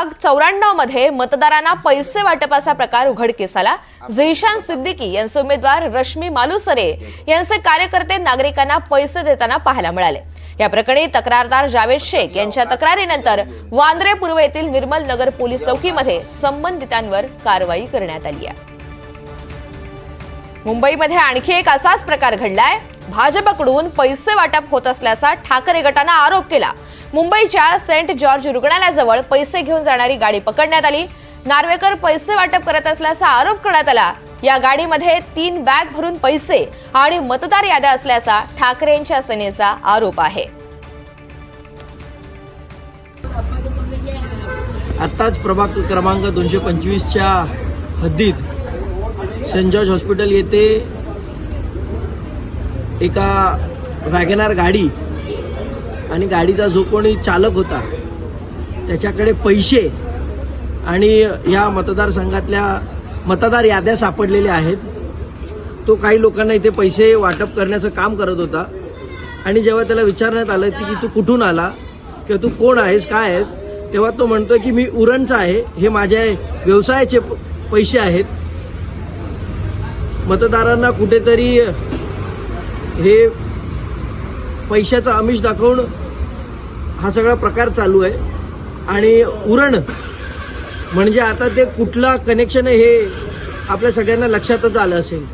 94 मध्ये मतदारांना पैसे वाटपाचा प्रकार उघडकीस आला। झैशान सिद्दीकी यांचे उमेदवार रश्मी मालुसरे यांचे कार्यकर्ते नागरिकांना पैसे देताना पाहायला मिळाले। या प्रकरणी तक्रारदार जावेद शेख यांच्या तक्रारीनंतर वांद्रे पूर्व येथील निर्मल नगर पोलीस चौकीमध्ये संबंधितांवर कारवाई करण्यात आली आहे। मुंबईमध्ये आणखी एक असाच प्रकार घडलाय। भाजपकडून पैसे वाटप होत असल्याचा ठाकरे गटाने आरोप केला। मुंबईच्या सेंट जॉर्ज रुग्णालयाजवळ पैसे घेऊन जाणारी गाडी पकडण्यात आली। नार्वेकर पैसे वाटप करत असल्याचा आरोप करण्यात आला। या गाडीमध्ये 3 बॅग भरून पैसे आणि मतदार याद्या असल्याचा ठाकरेंच्या सेनेचा आरोप आहे। आताच प्रभाग क्रमांक 225 च्या हद्दीत सेंट जॉर्ज हॉस्पिटल येथे एका वॅगनार गाडी आणि गाडीचा जो कोणी चालक होता त्याच्याकडे पैसे आणि या मतदारसंघातल्या मतदार याद्या सापडलेल्या आहेत। तो काही लोकांना इथे पैसे वाटप करण्याचं काम करत होता आणि जेव्हा त्याला विचारण्यात आलं की तू कुठून आला किंवा तू कोण आहेस काय आहेस, तेव्हा तो म्हणतोय की मी उरणचा आहे, हे माझ्या व्यवसायाचे पैसे आहेत। मतदारांना कुठेतरी हे पैशाचं आमिष दाखवून हा सगळा प्रकार चालू आहे आणि उरण म्हणजे आता ते कुठला कनेक्शन आहे हे आपल्या सगळ्यांना लक्षातच आलं असेल।